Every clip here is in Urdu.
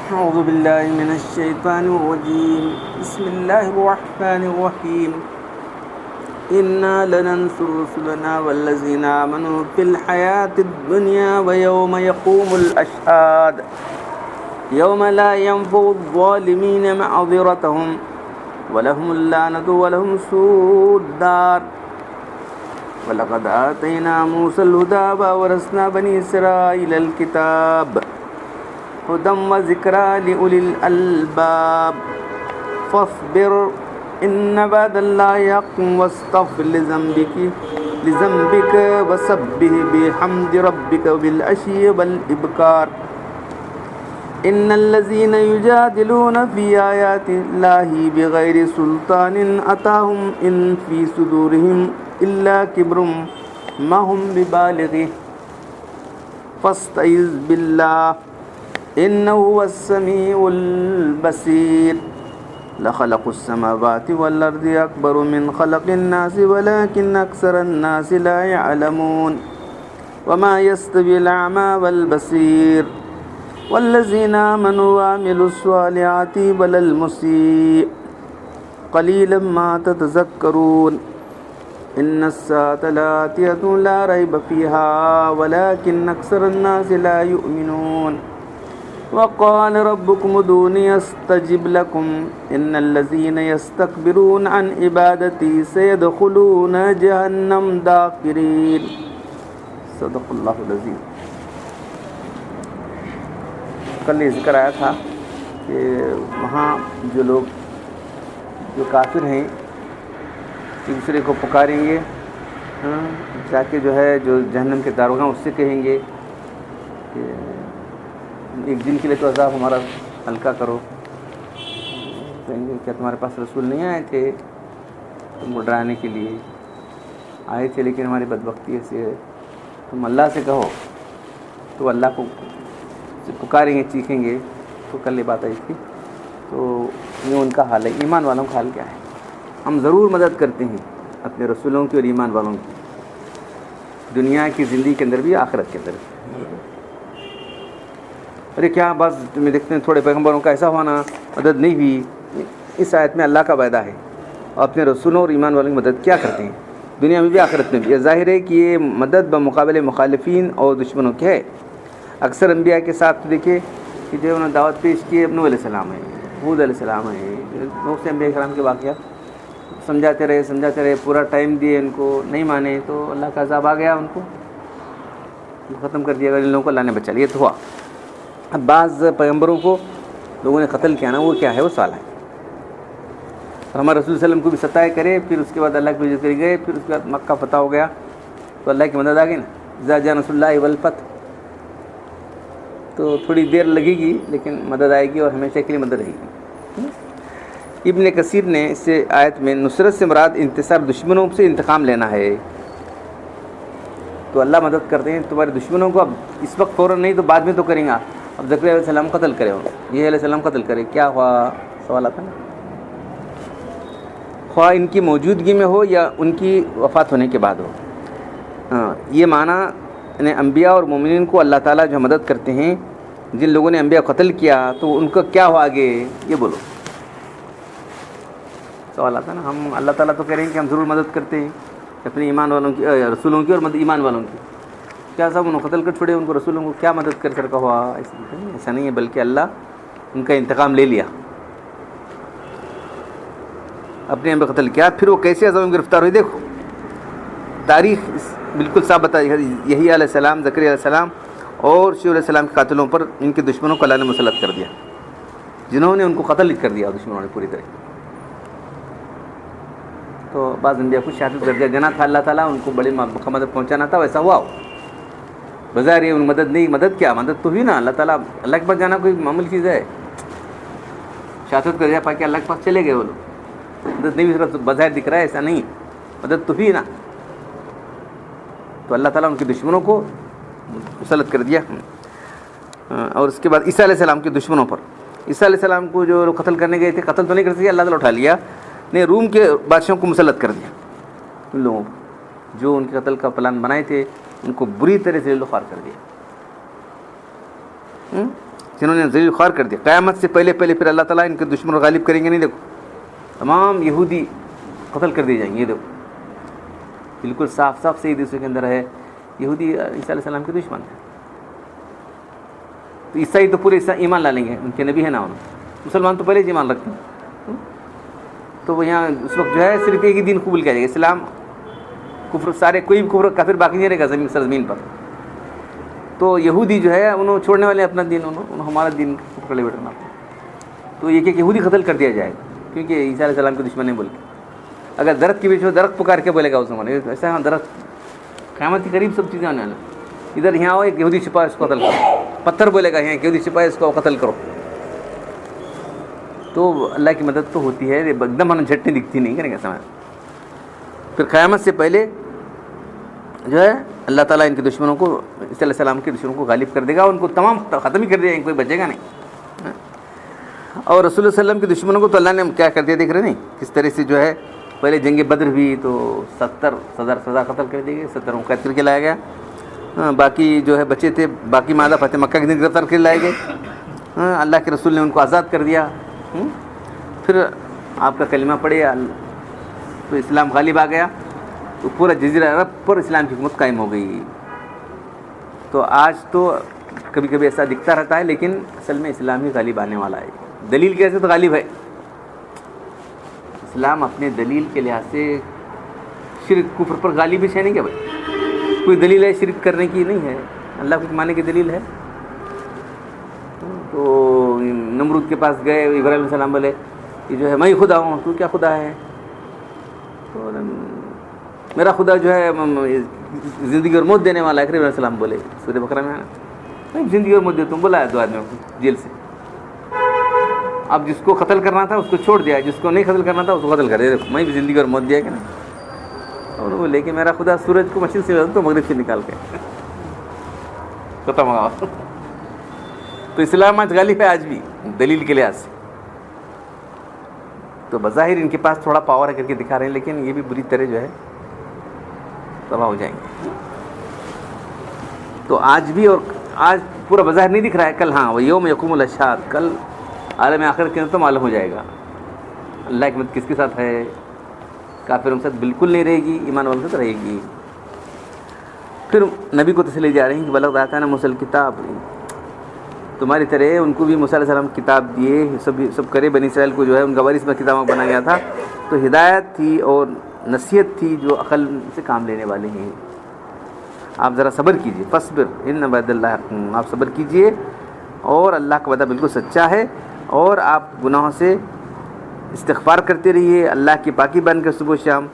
أعوذ بالله من الشيطان الرجيم بسم الله الرحمن الرحيم إنا لننصر رسلنا والذين آمنوا في الحياة الدنيا ويوم يقوم الأشهاد يوم لا ينفع الظالمين معذرتهم ولهم اللعنة ولهم سوء الدار ولقد آتينا موسى الهدى وورثنا بني إسرائيل الكتاب هدى وذكرى لأولي الألباب فاصبر إن بعد الله حق واستغفر لذنبك وسبح بحمد ربك بالعشي والإبكار إن الذين يجادلون في آيات الله بغير سلطان أتاهم إن في صدورهم إلا كبر ما هم ببالغه فاستعذ بالله إنه هو السميع البصير لخلق السماوات والأرض أكبر من خلق الناس ولكن أكثر الناس لا يعلمون وما يستوي الأعمى والبصير والذين آمنوا وعملوا الصالحات ولا المسيء قليلا ما تتذكرون إن الساعة لآتية لا ريب فيها ولكن أكثر الناس لا يؤمنون وقال ربكم ادعوني أستجب لكم إن الذين يستكبرون عن عبادتي سيدخلون جهنم داخرين صدق اللہ العظیم. کل یہ ذکر آیا تھا کہ وہاں جو لوگ جو کافر ہیں ایک دوسرے کو پکاریں گے جا کے جو ہے جو جہنم کے داروغ ہیں اس سے کہیں گے کہ ایک دن کے لیے تو عذاب ہمارا ہلکا کرو. کہیں گے کیا تمہارے پاس رسول نہیں آئے تھے تم کو ڈرانے کے لیے؟ آئے تھے لیکن ہماری بدبختی ایسی ہے. تم اللہ سے کہو تو اللہ کو پکاریں گے چیخیں گے. تو کل یہ بات آئی تھی. تو یہ ان کا حال ہے. ایمان والوں کا حال کیا ہے؟ ہم ضرور مدد کرتے ہیں اپنے رسولوں کی اور ایمان والوں کی، دنیا کی زندگی کے اندر بھی آخرت کے اندر بھی. ارے کیا بعض تمہیں دیکھتے ہیں تھوڑے پیغمبروں کا ایسا ہونا مدد نہیں ہوئی. اس آیت میں اللہ کا وعدہ ہے اور اپنے رسولوں اور ایمان والوں کی مدد کیا کرتے ہیں دنیا میں بھی آخرت میں بھی. یہ ظاہر ہے کہ یہ مدد بمقابلے مخالفین اور دشمنوں کی ہے. اکثر انبیاء کے ساتھ دیکھیں کہ جو انہوں نے دعوت پیش کی نوح علیہ السلام ہے، ہود علیہ السلام ہے، بہت سے انبیاء کرام کے واقعات سمجھاتے رہے پورا ٹائم دیے، ان کو نہیں مانے تو اللہ کا عذاب آ گیا، ان کو ختم کر دیا. اگر ان لوگوں کو اللہ نے بچا لیا تو ہوا. اب بعض پیغمبروں کو لوگوں نے قتل کیا نا، وہ کیا ہے؟ وہ سوال ہے. اور ہمارے رسول صلی اللہ علیہ وسلم کو بھی ستائے کرے، پھر اس کے بعد اللہ کی وجہ کر گئے، پھر اس کے بعد مکہ فتح ہو گیا تو اللہ کی مدد آ گئی نا. اذا جاء نصر اللہ والفتح. تو تھوڑی دیر لگے گی لیکن مدد آئے گی اور ہمیشہ کے لیے مدد رہے گی. ابن کثیر نے اس سے آیت میں نصرت سے مراد انتصار، دشمنوں سے انتقام لینا ہے. تو اللہ مدد کرتے ہیں تمہارے دشمنوں کو. اب اس وقت فوراً نہیں تو بعد میں تو کریں گا. اب زکریا علیہ السلام قتل کرے ہو، یہ علیہ السلام قتل کرے، کیا ہوا؟ سوال آتا نا. خواہ ان کی موجودگی میں ہو یا ان کی وفات ہونے کے بعد ہو. یہ معنی یعنی انبیاء اور مومنین کو اللہ تعالیٰ جو مدد کرتے ہیں، جن لوگوں نے انبیاء قتل کیا تو ان کا کیا ہوا آگے؟ یہ بولو. سوال آتا نا. ہم اللہ تعالیٰ تو کہہ رہے ہیں کہ ہم ضرور مدد کرتے ہیں اپنے ایمان والوں کی، رسولوں کی اور ایمان والوں کی. کیا صاحب انہوں قتل کر چھوڑے ان کو، رسولوں کو کیا مدد کر کا ہوا؟ ایسا نہیں ہے، بلکہ اللہ ان کا انتقام لے لیا، اپنے انبیاء قتل کیا. پھر وہ کیسے عذاب میں گرفتار ہوئی دیکھو. تاریخ بالکل صاف بتا. یہی علیہ السلام، زکریا علیہ السلام اور شعیب علیہ السلام کے قاتلوں پر ان کے دشمنوں کو اللہ نے مسلط کر دیا، جنہوں نے ان کو قتل کر دیا دشمنوں نے پوری طرح. تو بعض انبیاء کو شہادت درجہ دینا تھا اللہ تعالیٰ، ان کو بڑے مقام تک پہنچانا تھا، ویسا ہوا. بظاہر یہ مدد نہیں، مدد کیا؟ مدد تو ہوئی نا. اللہ تعالیٰ، اللہ کے پاس جانا کوئی معمولی چیز ہے؟ شہادت کر دیا پا کے اللہ کے پاس چلے گئے وہ لوگ. مدد نہیں ہوئی، بظاہر دکھ رہا ہے، ایسا نہیں. مدد تو ہوئی نا. تو اللہ تعالیٰ ان کے دشمنوں کو مسلط کر دیا. اور اس کے بعد عیسیٰ علیہ السلام کے دشمنوں پر، عیسیٰ علیہ السلام کو جو قتل کرنے گئے تھے، قتل تو نہیں کر سکے، اللہ تعالیٰ اٹھا لیا نے روم کے بادشاہوں کو مسلط کر دیا. ان لوگوں کو جو ان کے قتل کا پلان بنائے تھے ان کو بری طرح سے لوفار کر دیا. جنہوں نے ذلیل خوار کر دیا. قیامت سے پہلے پھر اللہ تعالیٰ ان کے دشمنوں کو غالب کریں گے نہیں. دیکھو تمام یہودی قتل کر دیے جائیں گے. یہ دیکھو بالکل صاف صاف صحیح حدیثوں کے اندر ہے یہودی عیسیٰ علیہ السلام کے دشمن ہیں. تو عیسائی تو پورے ایمان لا لیں گے, ان کے نبی ہے نا. مسلمان تو پہلے ہی ایمان رکھتے ہیں. تو وہ یہاں اس وقت جو ہے صرف ایک ہی دین قبول کیا جائے گا, اسلام. کفر سارے کوئی بھی کفر کافر باقی نہیں رہے گا سرزمین پر. تو یہودی جو ہے انہوں چھوڑنے والے اپنا دین, انہوں ہمارا دین پکڑے بیٹھنا. تو یہ کہ یہودی قتل کر دیا جائے گا کیونکہ عیسیٰ علیہ السلام کے دشمن نہیں بول کے. اگر درخت کے بیچ میں درخت پکار کے بولے گا اس زمانے میں, ایسا درخت قیامت کے قریب سب چیزیں آنے والا. ادھر یہاں ہو ایک یہودی چھپا ہے اس کو قتل کرو, پتھر بولے گا یہاں ایک یہودی چھپا ہے اس کو قتل کرو. تو اللہ کی مدد تو ہوتی ہے, ایک دم ہمیں جھٹ نہیں دکھتی نہیں کریں گے سمجھ. پھر قیامت سے پہلے جو ہے اللہ تعالیٰ ان کے دشمنوں کو, عیسیٰ علیہ السلام کے دشمنوں کو غالب کر دے گا, ان کو تمام ختم ہی کر دے گا, کوئی بچے گا نہیں. اور رسول اللہ علیہ وسلم کے دشمنوں کو تو اللہ نے کیا کر دیا دیکھ رہے نہیں کس طرح سے. جو ہے پہلے جنگ بدر ہوئی تو 70 سزا قتل کر دی گئی, 70 کو قید کر کے لایا گیا. باقی جو ہے بچے تھے, باقی مادہ فتح مکہ کے دن گرفتار کر لائے گئے. اللہ کے رسول نے ان کو آزاد کر دیا. پھر آپ کا کلمہ پڑھے تو اسلام غالب آ گیا, تو پورا جزیرہ عرب پر اسلام کی حکومت قائم ہو گئی. تو آج تو کبھی کبھی ایسا دکھتا رہتا ہے لیکن اصل میں اسلام ہی غالب آنے والا ہے. دلیل کیسے تو غالب ہے اسلام اپنے دلیل کے لحاظ سے. شرک کفر پر غالب ہے نہیں کیا بھائی, کوئی دلیل ہے شرک کرنے کی نہیں ہے, اللہ کو ماننے کی دلیل ہے. تو نمرود کے پاس گئے, ابراہیم علیہ السلام بولے کہ جو ہے میں ہی خدا ہوں, تو کیا خدا ہے؟ تو میرا خدا جو ہے زندگی اور موت دینے والا ہے. ابراہیم علیہ السلام بولے سورہ بقرہ میں میں زندگی اور موت دیتا ہوں. بولا ہے 2 آدمیوں کو جیل سے. اب جس کو قتل کرنا تھا اس کو چھوڑ دیا, جس کو نہیں قتل کرنا تھا اس کو قتل کر دیا. میں بھی زندگی اور موت دیا کہ نا. اور وہ لے کے میرا خدا سورج کو مشرق سے تو مغرب سے نکال کے ختم ہوا. تو اسلام آج غالب ہے آج بھی دلیل کے لحاظ سے. تو بظاہر ان کے پاس تھوڑا پاور ہے کر کے دکھا رہے ہیں, لیکن یہ بھی بری طرح جو ہے تباہ ہو جائیں گے. تو آج بھی, اور آج پورا بظاہر نہیں دکھ رہا ہے, کل ہاں وہ یوم یقوم الاشہاد, کل عالم آخر کے اندر تو معلوم ہو جائے گا اللہ کی مدد کس کے ساتھ ہے. کافروں کے ساتھ بالکل نہیں رہے گی, ایمان والوں کے ساتھ رہے گی. پھر نبی کو تسلی جا رہی ہیں کہ بلغ آتانا موسیٰ الکتاب, تمہاری طرح ان کو بھی موسیٰ علیہ السلام کتاب دیے, سب کرے. بنی اسرائیل کو جو ہے ان کا وارث میں کتاب بنا گیا تھا. تو ہدایت تھی اور نصیحت تھی جو عقل سے کام لینے والے ہیں. آپ ذرا صبر کیجئے, فصبر ان وعد اللہ حق, آپ صبر کیجئے, اور اللہ کا وعدہ بالکل سچا ہے. اور آپ گناہوں سے استغفار کرتے رہیے, اللہ کی پاکی بن کر صبح و شام.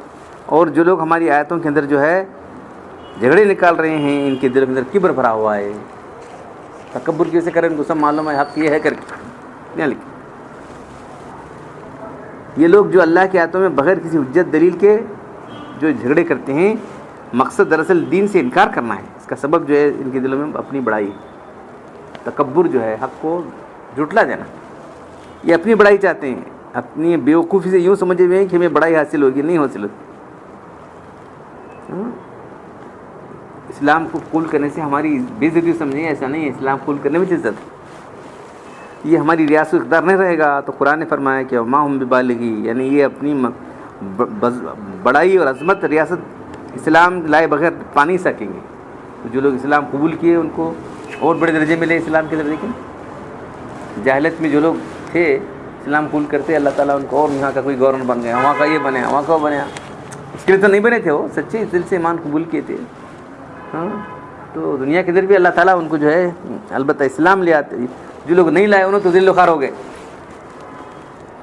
اور جو لوگ ہماری آیتوں کے اندر جو ہے جھگڑے نکال رہے ہیں, ان کے دل کے اندر کبر بھرا ہوا ہے. تکبر کیسے کریں, ان کو سب معلوم ہے حق یہ ہے کر کے. یہ لوگ جو اللہ کی آیتوں میں بغیر کسی حجت دلیل کے جو جھگڑے کرتے ہیں, مقصد دراصل دین سے انکار کرنا ہے. اس کا سبب جو ہے ان کے دلوں میں اپنی بڑائی, تکبر جو ہے, حق کو جھٹلا دینا. یہ اپنی بڑائی چاہتے ہیں, اپنی بیوقوفی سے یوں سمجھے ہوئے ہیں کہ ہمیں بڑائی حاصل ہوگی. نہیں حاصل ہوتی. اسلام کو قبول کرنے سے ہماری بے عزتی سمجھیں, ایسا نہیں ہے. اسلام قبول کرنے میں عزت ہے. یہ ہماری ریاست اقتدار نہیں رہے گا. تو قرآن نے فرمایا کہ ما ہم ببالغی, یعنی یہ اپنی بڑائی اور عظمت ریاست اسلام لائے بغیر پا نہیں سکیں گے. تو جو لوگ اسلام قبول کیے ان کو اور بڑے درجے ملے اسلام کے درجے کے. جاہلیت میں جو لوگ تھے اسلام قبول کرتے, اللہ تعالیٰ ان کو اور یہاں کا کوئی گورنر بن گیا, وہاں کا یہ بنے, وہاں کا وہ بنے. اس کے لیے تو نہیں بنے تھے, وہ سچے دل سے ایمان قبول کیے تھے. ہاں, تو دنیا کے اندر بھی اللہ تعالیٰ ان کو جو ہے البتہ اسلام لے آتے. جو لوگ نہیں لائے انہوں تو ذلیل و خوار ہو گئے.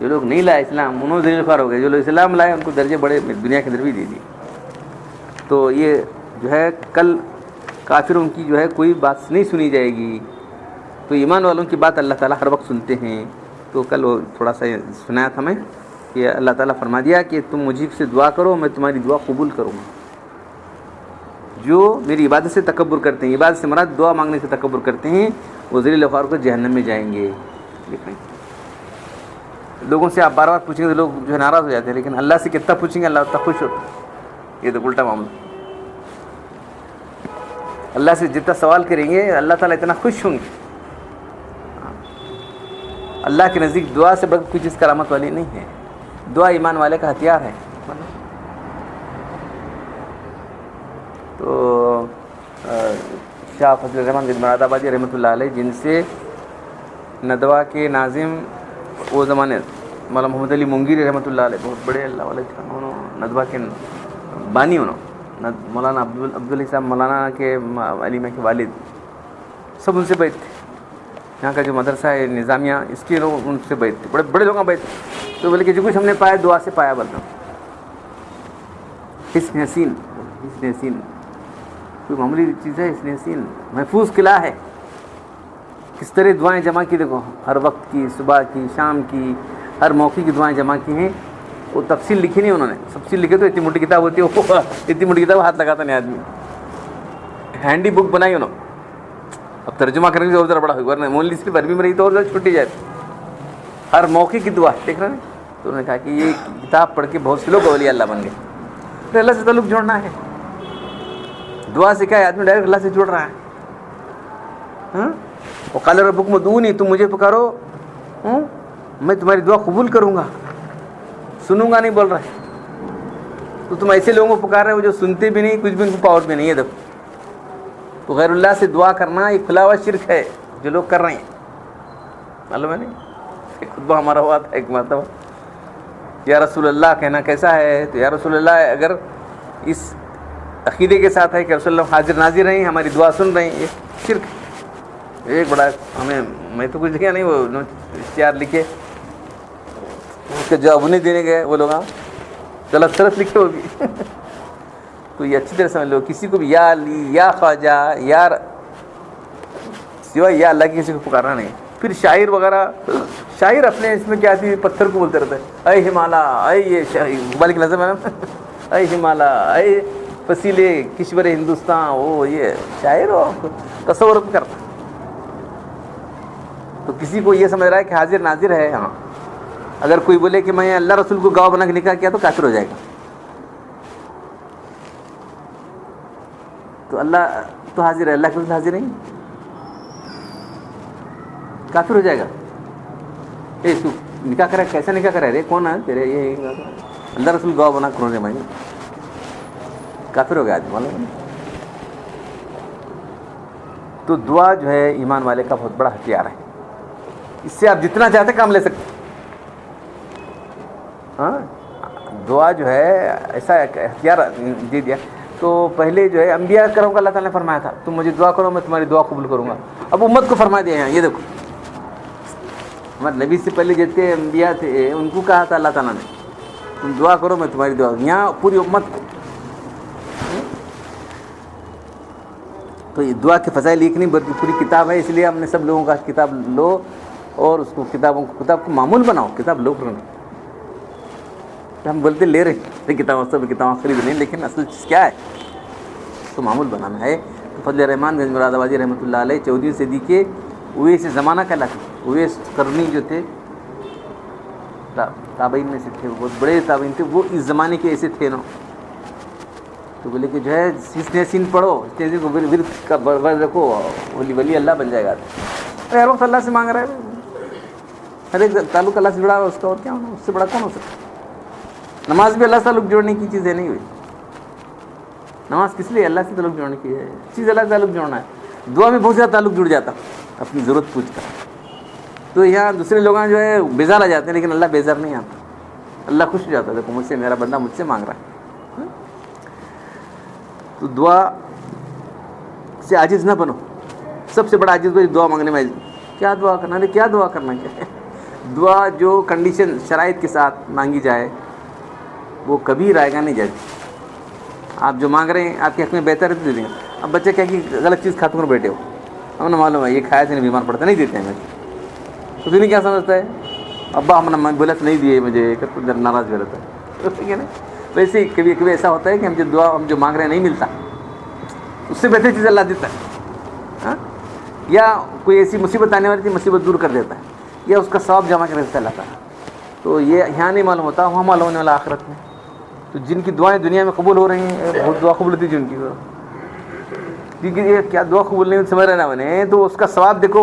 جو لوگ نہیں لائے اسلام انہوں ذلیل و خوار ہو گئے. جو لوگ اسلام لائے ان کو درجے بڑے دنیا کے اندر بھی دے دیے. تو یہ جو ہے کل کافروں کی جو ہے کوئی بات نہیں سنی جائے گی. تو ایمان والوں کی بات اللہ تعالیٰ ہر وقت سنتے ہیں. تو کل وہ تھوڑا سا سنایا تھا میں کہ اللہ تعالیٰ فرما دیا کہ تم مجھے سے دعا کرو, میں تمہاری دعا قبول کروں گا. جو میری عبادت سے تکبر کرتے ہیں, عبادت سے مراد دعا مانگنے سے تکبر کرتے ہیں, وہ ذلیل و خوار کو جہنم میں جائیں گے. لوگوں سے آپ بار بار پوچھیں گے تو لوگ جو ہے ناراض ہو جاتے ہیں, لیکن اللہ سے کتنا پوچھیں گے اللہ اتنا خوش ہوتا ہے. یہ تو الٹا معاملہ. اللہ سے جتنا سوال کریں گے اللہ تعالیٰ اتنا خوش ہوں گے. اللہ کے نزدیک دعا سے بڑھ کوئی چیز کرامت والی نہیں ہے. دعا ایمان والے کا ہتھیار ہے. تو شاہ فضل الرحمان بن مراد آبادی رحمۃ اللہ علیہ، جن سے ندوہ کے ناظم وہ زمانے مولانا محمد علی منگیری رحمۃ اللہ علیہ، بہت بڑے اللہ والے تھے، انہوں ندوہ کے بانی، انہوں مولانا عبدالعلی صاحب مولانا کے علی میں کے والد، سب ان سے بیعت تھے. یہاں کا جو مدرسہ ہے نظامیہ، اس کے لوگ ان سے بیعت تھے، بڑے بڑے لوگوں بیعت تھے. تو بولے کہ جو کچھ ہم نے پایا دعا سے پایا. بولتا حسن حسین، حسن حسین کوئی معمولی چیز ہے. حسن حسین محفوظ قلعہ ہے. کس طرح دعائیں جمع کی، دیکھو ہر وقت کی، صبح کی، شام کی، ہر موقع کی دعائیں جمع کی ہیں. وہ تفصیل لکھی نہیں انہوں نے. تفصیل لکھے تو اتنی موٹی کتاب ہوتی ہے، وہ اتنی موٹی کتاب ہاتھ لگاتا نہیں آدمی. ہینڈی بک بنائی انہوں. اب ترجمہ کرنے کی ذرا بڑا ہوگا، مونلی صرف عربی میں رہی تو اور زیادہ چھوٹی جاتی. ہر موقع کی دعا دیکھ رہے ہیں. تو انہوں نے کہا کہ یہ کتاب پڑھ کے بہت سے لوگ اولیاء اللہ بن گئے. پھر اللہ سے تعلق جوڑنا ہے. دعا سے کیا ہے، آدمی ڈائریکٹ اللہ سے جڑ رہا ہے. وقال ربکم ادعونی، تم مجھے پکارو میں تمہاری دعا قبول کروں گا. سنوں گا نہیں بول رہا ہے. تو تم ایسے لوگوں کو پکار رہے ہو جو سنتے بھی نہیں، کچھ بھی ان کو پاور بھی نہیں ہے. دیکھو تو غیر اللہ سے دعا کرنا ایک کھلا ہوا شرک ہے جو لوگ کر رہے ہیں. معلوم ہے نہیں. ایک خطبہ ہمارا ہوا تھا ایک مرتبہ، یا رسول اللہ کہنا کیسا ہے. تو یا رسول اللہ اگر اس عقیدے کے ساتھ ہے کہ رسول اللہ حاضر ناظر رہے ہیں، ہماری دعا سن رہے ہیں، یہ شرک ہے. ایک بڑا ہمیں، میں تو کچھ لکھا نہیں، وہ اشتہار لکھے، اس کے جواب نہیں دینے گئے وہ لوگ، غلط طرف لکھے وہ بھی. تو یہ اچھی طرح سمجھ لو، کسی کو بھی یا علی، یا خواجہ، یا سوائے یا اللہ کی کسی کو پکارنا نہیں. پھر شاعر وغیرہ، شاعر اپنے اس میں کیا تھی، پتھر کو بولتے رہتے ہیں، اے ہمالا، اے یہ اقبال کی نظم ہے نا، اے ہمالا، اے فصیلے کشور ہندوستان. وہ یہ شاعر ہو تصور کرتا. تو کسی کو یہ سمجھ رہا ہے کہ حاضر ناظر ہے. ہاں اگر کوئی بولے کہ میں اللہ رسول کو گواہ بنا کے نکاح کیا تو کافر ہو جائے گا. تو اللہ تو حاضر ہے، اللہ کے رسول حاضر نہیں، کافر ہو جائے گا. اے تو نکاح کرا، کیسا نکاح کرا رے، کون ہے تیرے، یہ اللہ رسول گواہ بنا کرو رے، میں کافر ہو گیا آدمی. معلوم. تو دعا جو ہے ایمان والے کا بہت بڑا ہتھیار ہے. اس سے آپ جتنا چاہتے کام لے سکتے. ہاں دعا جو ہے ایسا ہتھیار دے دیا. تو پہلے جو ہے انبیاء کرو گا، اللہ تعالیٰ نے فرمایا تھا تم مجھے دعا کرو میں تمہاری دعا قبول کروں گا. اب امت کو فرما دیا ہے. یہ دیکھو ہمارے نبی سے پہلے جتنے انبیاء تھے ان کو کہا تھا اللہ تعالیٰ نے تم دعا کرو میں تمہاری دعا. یہاں پوری امت کو. تو یہ دعا کے فضائل ایک نہیں بلکہ پوری کتاب ہے. اس لیے ہم نے سب لوگوں کا کتاب لو اور اس کو کتاب کو معمول بناؤ. کتاب لو کرنا، ہم بولتے لے رہے ہیں کتابیں، سب کتابیں خرید رہے ہیں، لیکن اصل چیز کیا ہے تو معمول بنانا ہے. تو فضل الرحمان گنج مراد آبادی رحمۃ اللہ علیہ 14ویں صدی کے اویس زمانہ کا لگا. اویس قرنی جو تھے تابعین میں سے تھے، بہت بڑے تابعین تھے، وہ اس زمانے کے ایسے تھے نا. تو بولے کہ جو ہے حسن حسین پڑھو، حسن حسین کو ورد کا ورد رکھو، ولی اللہ بن جائے گا. ہر وقت اللہ سے مانگ رہا ہے، ہر ایک تعلق اللہ سے جڑا ہوا اس کا، اور کیا ہونا، اس سے بڑا کون ہو سکتا. نماز بھی اللہ سے تعلق جوڑنے کی چیزیں نہیں ہوئی. نماز کس لیے؟ اللہ سے تعلق جوڑنے کی ہے چیز، اللہ سے تعلق جوڑنا ہے. دعا میں بہت زیادہ تعلق جڑ جاتا اپنی ضرورت پوچھ کر. تو یہاں دوسرے لوگ جو ہے بیزار آ جاتے ہیں، لیکن اللہ بیزار نہیں آتا. اللہ خوش ہو جاتا ہے، دیکھو مجھ سے میرا بندہ مجھ سے مانگ رہا ہے. تو دعا سے عاجز نہ بنو. سب سے بڑا عاجز دعا مانگنے میں کیا دعا کرنا ہے، کیا دعا کرنا ہے. دعا جو کنڈیشن شرائط کے ساتھ مانگی جائے وہ کبھی رائے گا نہیں جاتی. آپ جو مانگ رہے ہیں آپ کے حق میں بہتر ہے تو دے دیں گے. اب بچے کیا کہ غلط چیز کھاتے ہوئے بیٹھے ہو، ہم نے معلوم ہے یہ کھایا سے نہیں بیمار پڑتا، نہیں دیتے ہیں مجھے. تو دنیا کیا سمجھتا ہے، ابا ہم نے بولا تو نہیں دیے مجھے، ناراض بھی رہتا ہے. ٹھیک ہے نا. ویسے ہی کبھی کبھی ایسا ہوتا ہے کہ ہم جو مانگ رہے ہیں نہیں ملتا، اس سے بہتر چیز اللہ دیتا ہے. ہاں یا کوئی ایسی مصیبت آنے والی تھی، مصیبت دور کر دیتا ہے، یا اس کا ثواب جمع کر دیتا ہے اللہ تعالیٰ. تو یہ یہاں نہیں معلوم ہوتا، وہاں معلوم ہونے والا آخرت میں. تو جن کی دعائیں دنیا میں قبول ہو رہی ہیں، بہت دعا قبول ہوتی ہے جن کی، کیونکہ یہ کیا دعا قبول نہیں سمجھ رہے نا بنے، تو اس کا ثواب دیکھو